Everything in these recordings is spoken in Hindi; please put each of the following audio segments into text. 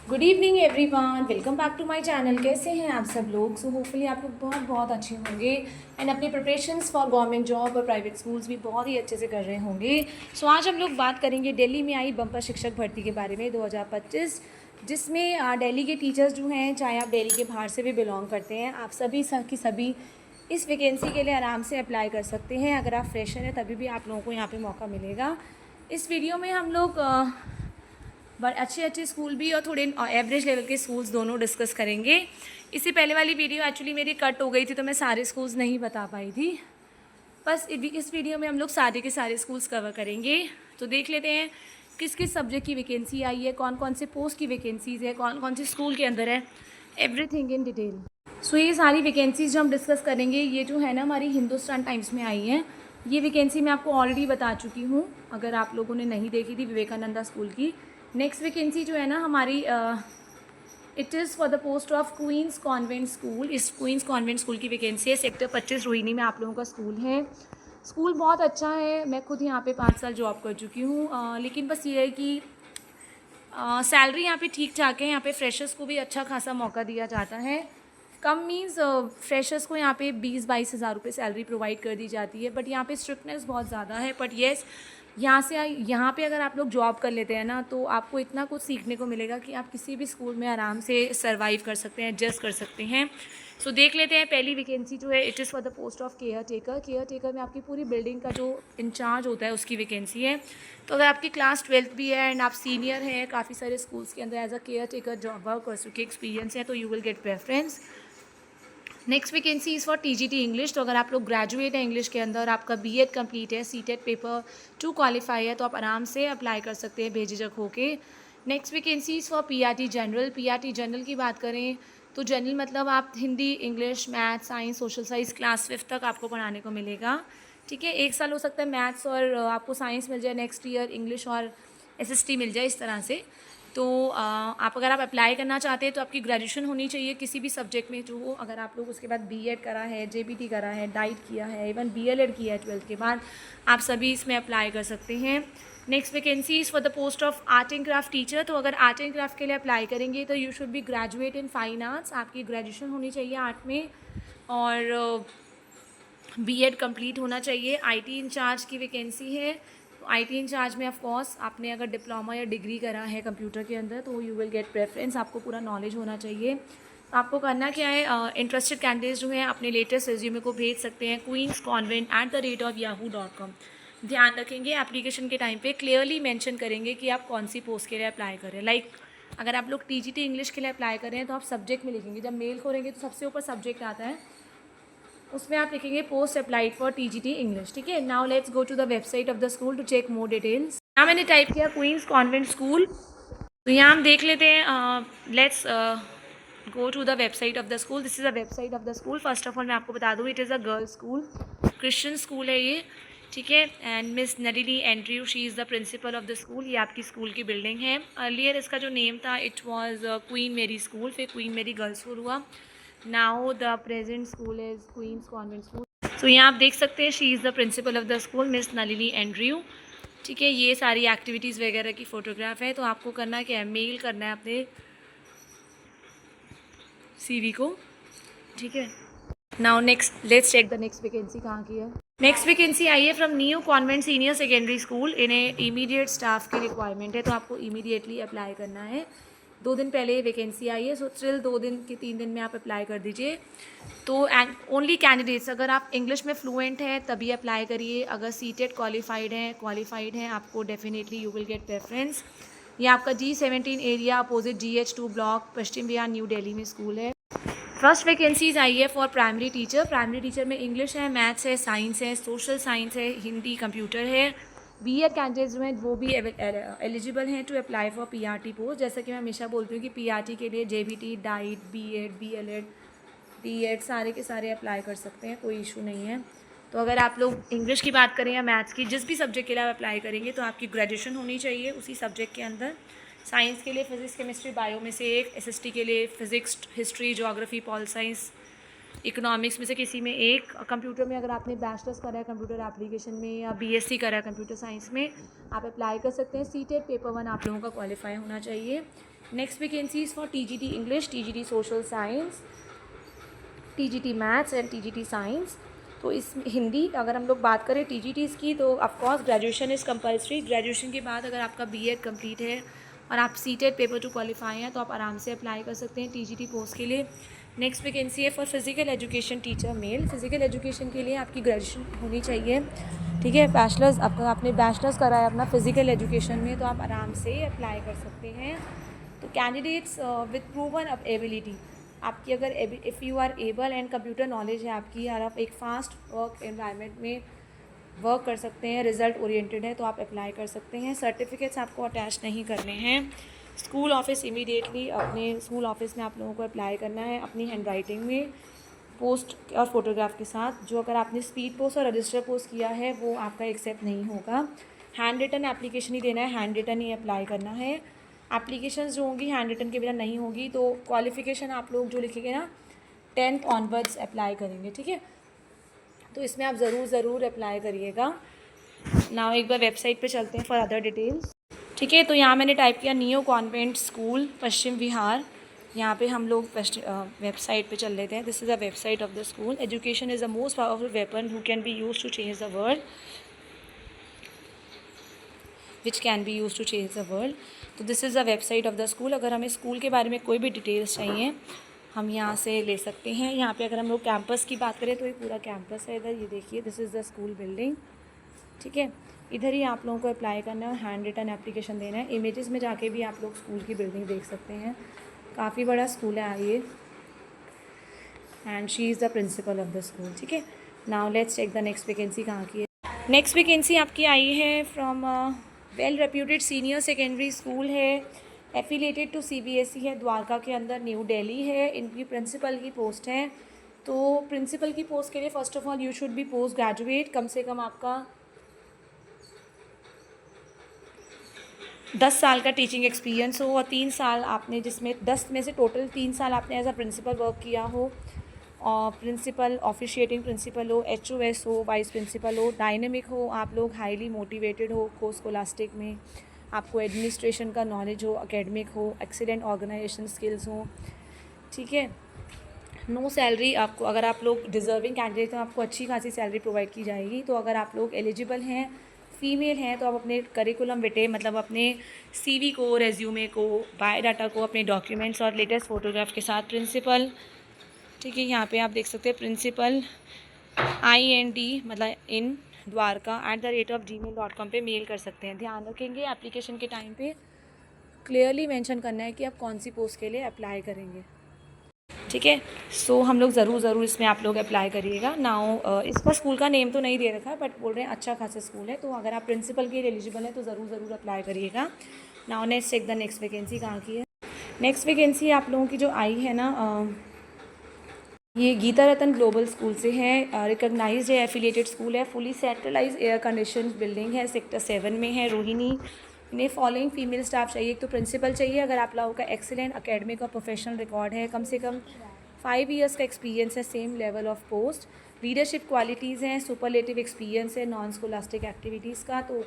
Good evening everyone, welcome back to my channel. कैसे हैं आप सब लोग? सो होपफुली आप लोग बहुत बहुत अच्छे होंगे एंड अपनी प्रिपरेशंस फॉर गवर्नमेंट जॉब और प्राइवेट स्कूल्स भी बहुत ही अच्छे से कर रहे होंगे। सो आज हम लोग बात करेंगे दिल्ली में आई बम्पर शिक्षक भर्ती के बारे में 2025, जिसमें दिल्ली के टीचर्स जो हैं, चाहे आप दिल्ली के बाहर से भी बिलोंग करते हैं, आप सभी इस वैकेंसी के लिए आराम से अप्लाई कर सकते हैं। अगर आप फ्रेशर हैं तभी भी आप लोगों को यहाँ पर मौका मिलेगा। इस वीडियो में हम लोग बट अच्छे स्कूल भी और थोड़े एवरेज लेवल के स्कूल्स दोनों डिस्कस करेंगे। इससे पहले वाली वीडियो एक्चुअली मेरी कट हो गई थी, तो मैं सारे स्कूल्स नहीं बता पाई थी। बस इस वीडियो में हम लोग सारे के सारे स्कूल्स कवर करेंगे। तो देख लेते हैं किस किस सब्जेक्ट की वैकेंसी आई है, कौन कौन से पोस्ट की वैकेंसीज़ है, कौन कौन से स्कूल के अंदर है, एवरीथिंग इन डिटेल। सो ये सारी वैकेंसीज जो हम डिस्कस करेंगे, ये जो है ना हमारी हिंदुस्तान टाइम्स में आई है। ये वैकेंसी मैं आपको ऑलरेडी बता चुकी हूँ, अगर आप लोगों ने नहीं देखी थी, विवेकानंदा स्कूल की। नेक्स्ट वैकेंसी जो है ना हमारी, it is for the post of Queen's convent School. इस क्वींस कॉन्वेंट स्कूल की वैकेंसी है। सेक्टर 25 रोहिणी में आप लोगों का स्कूल है। स्कूल बहुत अच्छा है, मैं खुद यहाँ पे 5 साल जॉब कर चुकी हूँ। लेकिन बस ये है कि सैलरी यहाँ पे ठीक ठाक है। यहाँ पे फ्रेशर्स को भी अच्छा खासा मौका दिया जाता है। कम मीन्स फ्रेशर्स को यहाँ पे 20-22 हज़ार रुपये सैलरी प्रोवाइड कर दी जाती है, बट यहाँ पे स्ट्रिक्टनेस बहुत ज़्यादा है। बट येस, यहाँ पे अगर आप लोग जॉब कर लेते हैं ना, तो आपको इतना कुछ सीखने को मिलेगा कि आप किसी भी स्कूल में आराम से सर्वाइव कर सकते हैं, एडजस्ट कर सकते हैं। सो देख लेते हैं पहली वैकेंसी जो है, it is for the post of care taker. Care taker में आपकी पूरी बिल्डिंग का जो इंचार्ज होता है उसकी वैकेंसी है। तो अगर आपकी क्लास 12th भी है एंड आप सीनियर हैं, काफ़ी सारे स्कूल्स के अंदर as a care taker job work कर चुके एक्सपीरियंस है, तो you will get preference. Next vacancy is for TGT English. तो अगर आप लोग ग्रेजुएट हैं इंग्लिश के अंदर, आपका बीएड कंप्लीट है, सीटेट पेपर 2 क्वालिफाई है, तो आप आराम से अप्लाई कर सकते हैं बेझिझक होके। Next vacancy is for PRT general. PRT general की बात करें तो जनरल मतलब आप Hindi, English, math, science, social science class 5th तक आपको पढ़ाने को मिलेगा। ठीक है, 1 साल हो सकता है मैथ्स और आपको साइंस मिल जाए, नेक्स्ट ईयर इंग्लिश और एसएसटी मिल जाए, इस तरह से। तो अगर आप अप्लाई करना चाहते हैं तो आपकी ग्रेजुएशन होनी चाहिए किसी भी सब्जेक्ट में जो हो। अगर आप लोग उसके बाद बीएड करा है, जेबीटी करा है, डाइट किया है, इवन बीएलएड किया है 12th के बाद, आप सभी इसमें अप्लाई कर सकते हैं। Next vacancy is for the post of art and craft teacher. तो अगर आर्ट एंड क्राफ्ट के लिए अप्लाई करेंगे तो you should B graduate in fine arts. आपकी ग्रेजुएशन होनी चाहिए आर्ट में और बीएड कंप्लीट होना चाहिए। आईटी इंचार्ज की वैकेंसी है। तो आईटी इंचार्ज में ऑफ कोर्स आपने अगर डिप्लोमा या डिग्री करा है कंप्यूटर के अंदर, तो यू विल गेट प्रेफरेंस। आपको पूरा नॉलेज होना चाहिए। तो आपको करना क्या है, इंटरेस्टेड कैंडिडेट्स जो हैं अपने लेटेस्ट रिज्यूमे को भेज सकते हैं queensconvent@yahoo.com। ध्यान रखेंगे एप्लीकेशन के टाइम पे क्लियरली मेंशन करेंगे कि आप कौन सी पोस्ट के लिए अप्लाई करें। लाइक अगर आप लोग टीजीटी इंग्लिश के लिए अप्लाई कर रहे हैं तो आप सब्जेक्ट में लिखेंगे। जब मेल खोलेंगे तो सबसे ऊपर सब्जेक्ट आता है, उसमें आप लिखेंगे post applied for TGT English. ठीक है, now let's go to the website of the school to check more details. यहाँ मैंने टाइप किया क्वींस कॉन्वेंट स्कूल, तो यहाँ हम देख लेते हैं। Let's go to the website of the school. This is the website of the school. First of all मैं आपको बता दूँ, it is a girls school, Christian school है ये। ठीक है, and Miss Nalini Andrew, she is the principal of the school. ये आपकी स्कूल की बिल्डिंग है। अर्लियर इसका जो नेम था it was Queen Mary school, फिर क्वीन मेरी गर्ल्स स्कूल हुआ। Now the present school is Queens convent school. So यहाँ आप देख सकते हैं, she is the principal of the school, miss Nalini Andrew. ठीक है, ये सारी एक्टिविटीज़ वगैरह की फ़ोटोग्राफ है। तो आपको करना क्या है, मेल करना है अपने सीवी को। ठीक है, now next let's check the next vacancy कहाँ की है। नेक्स्ट वैकेंसी आई है from New Convent Senior secondary School. इन्हें इमीडिएट स्टाफ की रिक्वायरमेंट है, तो आपको इमीडिएटली अप्लाई करना है। 2 दिन पहले वैकेंसी आई है, सो स्टिल 2 दिन के 3 दिन में आप अप्लाई कर दीजिए। तो एंड ओनली कैंडिडेट्स, अगर आप इंग्लिश में फ्लुएंट हैं तभी अप्लाई करिए। अगर सीटेट क्वालिफाइड हैं आपको definitely you will get preference. ये आपका G17 area opposite GH2 block, Paschim Vihar, new Delhi में स्कूल है। फर्स्ट वैकेंसीज आई है for primary teacher. Primary teacher में इंग्लिश है, मैथ्स है, साइंस है, सोशल साइंस है, हिंदी, कंप्यूटर है। बीएड कैंडिडेट्स जो हैं वो भी एलिजिबल हैं to apply for PRT post. जैसा कि मैं हमेशा बोलती हूँ कि पीआरटी के लिए JBT, DIET, BEd, BElEd, DEd सारे के सारे अप्लाई कर सकते हैं, कोई इशू नहीं है। तो अगर आप लोग इंग्लिश की बात करें या मैथ्स की, जिस भी सब्जेक्ट के लिए आप अप्लाई करेंगे तो आपकी ग्रेजुएशन होनी चाहिए उसी सब्जेक्ट के अंदर। साइंस के लिए फिजिक्स, केमिस्ट्री, बायो में से एक, एसएसटी के लिए physics, history, geography, pol science, economics में से किसी में एक। कंप्यूटर में अगर आपने बैचलर्स करा है कंप्यूटर एप्लीकेशन में या बीएससी करा है कंप्यूटर साइंस में, आप अप्लाई कर सकते हैं। सीटेट पेपर 1 आप लोगों का क्वालिफाई होना चाहिए। Next vacancies for TGT English, TGT social science, TGT maths and TGT science. तो इस हिंदी अगर हम लोग बात करें टीजीटीज़ की, तो of course graduation is compulsory. Graduation के बाद अगर आपका बीएड कंप्लीट है और आप सीटेट पेपर 2 क्वालिफाई हैं तो आप आराम से अप्लाई कर सकते हैं टीजीटी पोस्ट के लिए। नेक्स्ट वैकेंसी है for physical education teacher mail. Physical education के लिए आपकी ग्रेजुएशन होनी चाहिए, ठीक है। बैचलर्स आपने बैचलर्स करा है अपना फिजिकल एजुकेशन में, तो आप आराम से अप्लाई कर सकते हैं। तो कैंडिडेट्स विद प्रूवन एबिलिटी, आपकी अगर if you are able and computer knowledge है आपकी, और आप एक फास्ट वर्क एनवायरनमेंट में वर्क कर सकते हैं, रिजल्ट ओरिएंटेड है, तो आप अप्लाई कर सकते हैं। सर्टिफिकेट्स आपको अटैच नहीं करने हैं। स्कूल ऑफिस इमीडिएटली अपने स्कूल ऑफिस में आप लोगों को अप्लाई करना है अपनी हैंड राइटिंग में, पोस्ट और फोटोग्राफ के साथ। जो अगर आपने स्पीड पोस्ट और रजिस्टर पोस्ट किया है वो आपका एक्सेप्ट नहीं होगा। हैंड रिटन एप्लीकेशन ही देना है, हैंड रिटन ही अप्लाई करना है। एप्लीकेशन जो होंगी हैंड रिटन के बिना नहीं होगी। तो क्वालिफ़िकेशन आप लोग जो लिखेंगे ना 10th ऑनवर्ड्स अप्लाई करेंगे, ठीक है। तो इसमें आप ज़रूर अप्लाई करिएगा। नाउ एक बार वेबसाइट पे चलते हैं फॉर अदर डिटेल्स, ठीक है। तो यहाँ मैंने टाइप किया neo convent school Paschim Vihar. यहाँ पे हम लोग वेबसाइट पे चल लेते हैं। This is a website of the school. Education is the most powerful weapon who can be use to change the world, which can be use to change the world. तो this is the website of the school. अगर हमें स्कूल के बारे में कोई भी डिटेल्स चाहिए हम यहाँ से ले सकते हैं। यहाँ पे अगर हम लोग कैंपस की बात करें तो ये पूरा कैंपस है इधर, ये देखिए this is the school building, ठीक है। इधर ही आप लोगों को अप्लाई करना है और हैंड रिटन एप्लीकेशन देना है। इमेजेस में जाके भी आप लोग स्कूल की बिल्डिंग देख सकते हैं। काफ़ी बड़ा स्कूल है आइए, and she is the principal of the school, ठीक है। Now let's check the next vacancy कहाँ की है। नेक्स्ट वैकेंसी आपकी आई है from well reputed senior secondary school है, एफिलेटेड टू सीबीएसई है, द्वारका के अंदर, न्यू दिल्ली है। इनकी प्रिंसिपल की पोस्ट है। तो प्रिंसिपल की पोस्ट के लिए first of all you should be post graduate, कम से कम आपका 10 साल का टीचिंग एक्सपीरियंस हो और 3 साल आपने, जिसमें 10 में से टोटल 3 साल आपने एज अ प्रिंसिपल वर्क किया हो, और प्रिंसिपल ऑफिशिएटिंग प्रिंसिपल हो, HOS हो, वाइस प्रिंसिपल हो, डायनेमिक हो, आप लोग हाईली मोटिवेटेड हो को स्कोलास्टिक में, आपको एडमिनिस्ट्रेशन का नॉलेज हो, एकेडमिक हो, एक्सीलेंट ऑर्गेनाइजेशन स्किल्स हो, ठीक है। नो सैलरी आपको, अगर आप लोग डिज़र्विंग कैंडिडेट तो आपको अच्छी खासी सैलरी प्रोवाइड की जाएगी। तो अगर आप लोग एलिजिबल हैं, फीमेल हैं, तो आप अपने करिकुलम विटे मतलब अपने CV को, रेज्यूमे को, बायोडाटा को, अपने डॉक्यूमेंट्स और लेटेस्ट फोटोग्राफ के साथ प्रिंसिपल, ठीक है, यहाँ पे आप देख सकते हैं प्रिंसिपल IND मतलब इन द्वारका @gmail.com पे मेल कर सकते हैं। ध्यान रखेंगे एप्लीकेशन के टाइम पे क्लियरली मेंशन करना है कि आप कौन सी पोस्ट के लिए अप्लाई करेंगे, ठीक है। सो हम लोग ज़रूर इसमें आप लोग अप्लाई करिएगा। नाउ इसका स्कूल का नेम तो नहीं दे रखा है, बट बोल रहे हैं अच्छा खासा स्कूल है। तो अगर आप प्रिंसिपल के लिए एलिजिबल हैं तो ज़रूर अप्लाई करिएगा। Now next check the next vacancy कहाँ की है। नेक्स्ट वैकेंसी आप लोगों की जो आई है ना, ये गीता रतन ग्लोबल स्कूल से है, रिकॉग्नाइज्ड है, एफिलिएटेड स्कूल है, fully centralise air condition building है, सेक्टर 7 में है, रोहिणी। इन्हें फॉलोइंग फीमेल स्टाफ चाहिए। एक तो प्रिंसिपल चाहिए, अगर आप लोगों का एक्सीलेंट एकेडमिक और प्रोफेशनल रिकॉर्ड है, कम से कम 5 ईयर्स का एक्सपीरियंस है same level of post, leadership qualities हैं, सुपरलेटिव एक्सपीरियंस है नॉन स्कोलास्टिक एक्टिविटीज़ का, तो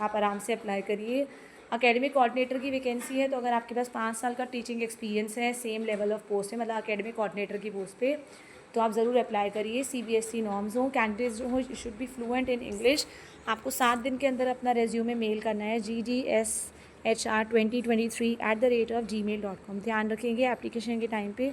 आप आराम से अप्लाई करिए। अकेडमिक कोऑर्डिनेटर की वैकेंसी है, तो अगर आपके पास 5 साल का टीचिंग एक्सपीरियंस है, सेम लेवल ऑफ पोस्ट है, मतलब अकेडमिक कोऑर्डिनेटर की पोस्ट पे, तो आप ज़रूर अप्लाई करिए। CBSE नॉर्म्स हो, कैंडिडेट्स जो हो should be fluent in English. आपको 7 दिन के अंदर अपना रेज्यूमे मेल करना है gdshr2023@gmail.com। ध्यान रखेंगे एप्लीकेशन के टाइम पे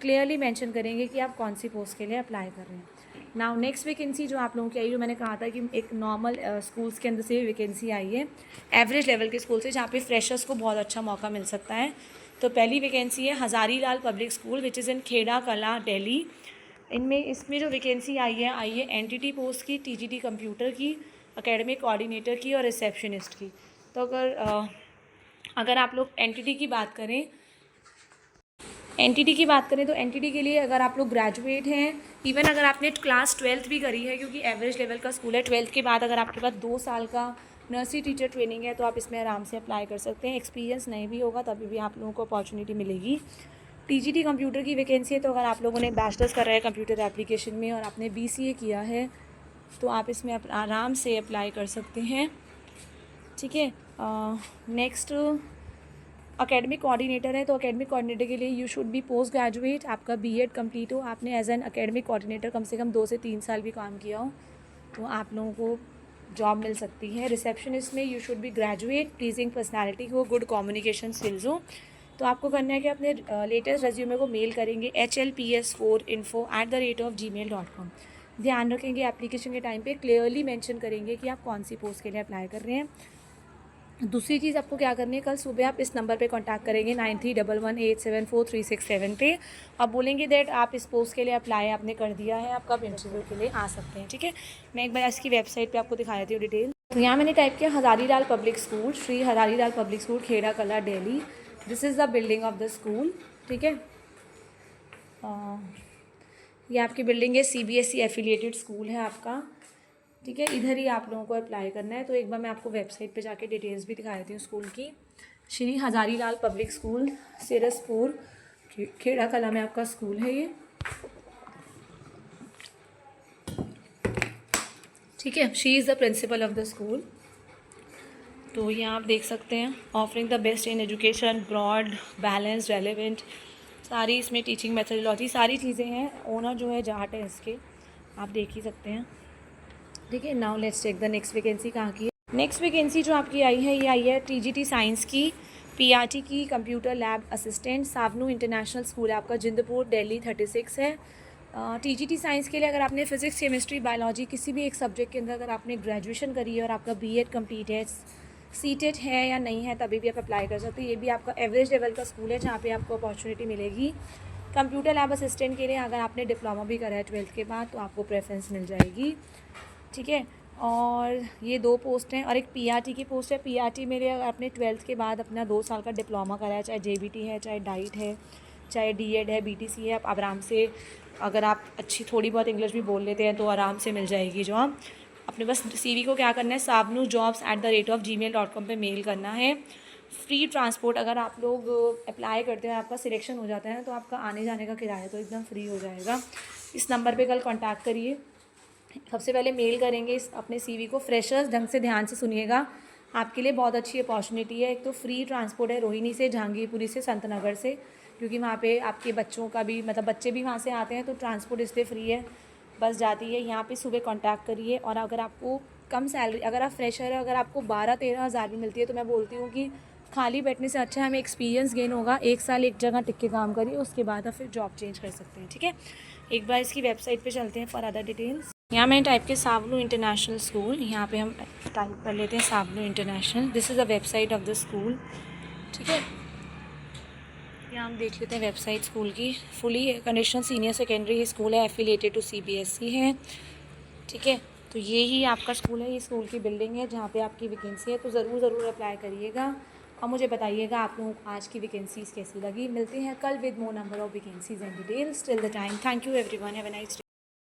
क्लियरली मेंशन करेंगे कि आप कौन सी पोस्ट के लिए अप्लाई कर रहे हैं। नाउ नेक्स्ट वैकेंसी जो आप लोगों की आई, जो मैंने कहा था कि एक नॉर्मल स्कूल्स के अंदर से वैकेंसी आई है, एवरेज लेवल के स्कूल से, जहाँ पे फ्रेशर्स को बहुत अच्छा मौका मिल सकता है। तो पहली वैकेंसी है Hazari Lal public school which is in Khera Kala Delhi. इसमें जो वैकेंसी आई है एंटिटी पोस्ट की, TGT कंप्यूटर की, एकेडमिक कोऑर्डिनेटर की और रिसेप्शनिस्ट की। तो अगर आप लोग एंटिटी की बात करें तो एंटिटी के लिए अगर आप लोग ग्रेजुएट हैं, इवन अगर आपने क्लास 12th भी करी है, क्योंकि एवरेज लेवल का स्कूल है, 12th के बाद अगर आपके पास 2 साल का नर्सरी टीचर ट्रेनिंग है तो आप इसमें आराम से अप्लाई कर सकते हैं। एक्सपीरियंस नहीं भी होगा तभी भी आप लोगों को अपॉर्चुनिटी मिलेगी। TGT कंप्यूटर की वैकेंसी है, तो अगर आप लोगों ने बैचलर्स कर रहा है कंप्यूटर एप्लीकेशन में और आपने BCA किया है तो आप इसमें आराम से अप्लाई कर सकते हैं, ठीक है। नेक्स्ट एकेडमिक कोऑर्डिनेटर है, तो एकेडमिक कोऑर्डिनेटर के लिए you should be post graduate, आपका बीएड कंप्लीट हो, आपने एज एन एकेडमिक कोऑर्डिनेटर कम से कम 2 से 3 साल भी काम किया हो, तो आप लोगों को जॉब मिल सकती है। रिसेप्शनिस्ट में you should B graduate, pleasing personality हो, गुड कम्युनिकेशन स्किल्स हो। तो आपको करना है कि अपने लेटेस्ट रेज्यूमे को मेल करेंगे hlps4info@gmail.com। ध्यान रखेंगे एप्लीकेशन के टाइम पे क्लियरली मेंशन करेंगे कि आप कौन सी पोस्ट के लिए अप्लाई कर रहे हैं। दूसरी चीज़ आपको क्या करनी है, कल सुबह आप इस नंबर पे कांटेक्ट करेंगे 9311874367 पे। आप बोलेंगे दैट आप इस पोस्ट के लिए अप्लाई आपने कर दिया है, आप कब इंटरव्यू के लिए आ सकते हैं, ठीक है। मैं एक बार इसकी वेबसाइट पे आपको दिखा देती हूँ डिटेल। तो यहाँ मैंने टाइप किया Hazarilal public school, Shri Hazarilal public school, Khera Kala, Delhi. This is the building of the school, ठीक है। ये आपकी बिल्डिंग है, CBSE एफिलिएटेड स्कूल है आपका, ठीक है। इधर ही आप लोगों को अप्लाई करना है। तो एक बार मैं आपको वेबसाइट पे जाके डिटेल्स भी दिखा देती हूँ स्कूल की। श्री हज़ारीलाल पब्लिक स्कूल, सिरसपुर, खेड़ा कला में आपका स्कूल है ये, ठीक है। She is the principal of the school. तो यहाँ आप देख सकते हैं, offering the best in education, broad, balance, relevant, सारी इसमें टीचिंग मेथोडोलॉजी सारी चीज़ें हैं। ओनर जो है जाट है इसके, आप देख ही सकते हैं, ठीक है। Now let's take the next vacancy कहाँ की है। नेक्स्ट वैकेंसी जो आपकी आई है, ये आई है TGT साइंस की, PRT की, computer lab assistant, Savnu international school आपका, जिंदपुर, दिल्ली 36 है। TGT साइंस के लिए अगर आपने फिजिक्स, केमिस्ट्री, बायोलॉजी किसी भी एक सब्जेक्ट के अंदर अगर आपने ग्रेजुएशन करी है और आपका BEd कंप्लीट है, सीटेड है या नहीं है, तभी भी आप अप्लाई कर सकते हैं। ये भी आपका एवरेज लेवल का स्कूल है जहाँ पे आपको अपॉर्चुनिटी मिलेगी। कंप्यूटर लैब असिस्टेंट के लिए अगर आपने डिप्लोमा भी करा है 12th के बाद, तो आपको प्रेफरेंस मिल जाएगी, ठीक है। और ये 2 पोस्ट हैं, और एक PRT की पोस्ट है। PRT में अगर आपने 12th के बाद अपना 2 साल का डिप्लोमा करा है, चाहे JBT है, चाहे डाइट है, चाहे DEd है, BTC है, आप आराम से, अगर आप अच्छी थोड़ी बहुत इंग्लिश भी बोल लेते हैं तो आराम से मिल जाएगी जॉब। अपने बस CV को क्या करना है, sabnujobs@gmail.com पे मेल करना है। फ्री ट्रांसपोर्ट, अगर आप लोग अप्लाई करते हैं, आपका सिलेक्शन हो जाता है, तो आपका आने जाने का किराया तो एकदम फ्री हो जाएगा। इस नंबर पे कल कांटेक्ट करिए। सबसे पहले मेल करेंगे इस अपने CV को। फ्रेशर्स ढंग से ध्यान से सुनिएगा, आपके लिए बहुत अच्छी अपॉर्चुनिटी है। एक तो फ्री ट्रांसपोर्ट है रोहिणी से, जहांगीरपुरी से, संतनगर से, क्योंकि वहाँ पे आपके बच्चों का भी मतलब बच्चे भी वहाँ से आते हैं, तो ट्रांसपोर्ट इसलिए फ्री है, बस जाती है। यहाँ पे सुबह कांटेक्ट करिए। और अगर आपको कम सैलरी, अगर आप फ्रेशर है, अगर आपको 12-13 हज़ार भी मिलती है, तो मैं बोलती हूँ कि खाली बैठने से अच्छा हमें एक्सपीरियंस गेन होगा। 1 साल एक जगह टिक के काम करिए, उसके बाद आप फिर जॉब चेंज कर सकते हैं, ठीक है। एक बार इसकी वेबसाइट पे चलते हैं फॉर अदर डिटेल्स। यहाँ मैंने टाइप किया सावनू इंटरनेशनल स्कूल, यहाँ पे हम टाइप कर लेते हैं Savnu international. This is the website of the school, ठीक है। यहाँ हम देख लेते हैं वेबसाइट स्कूल की। Fully conditional senior secondary school है, एफिलिएटेड टू CBSE है, ठीक है। तो ये ही आपका स्कूल है, ये स्कूल की बिल्डिंग है जहाँ पे आपकी वैकेंसी है। तो ज़रूर अप्लाई करिएगा और मुझे बताइएगा आप लोगों को आज की वैकेंसीज़ कैसी लगी। मिलते हैं कल with more number of vacancies and details. Till the time, thank you everyone, have a nice day.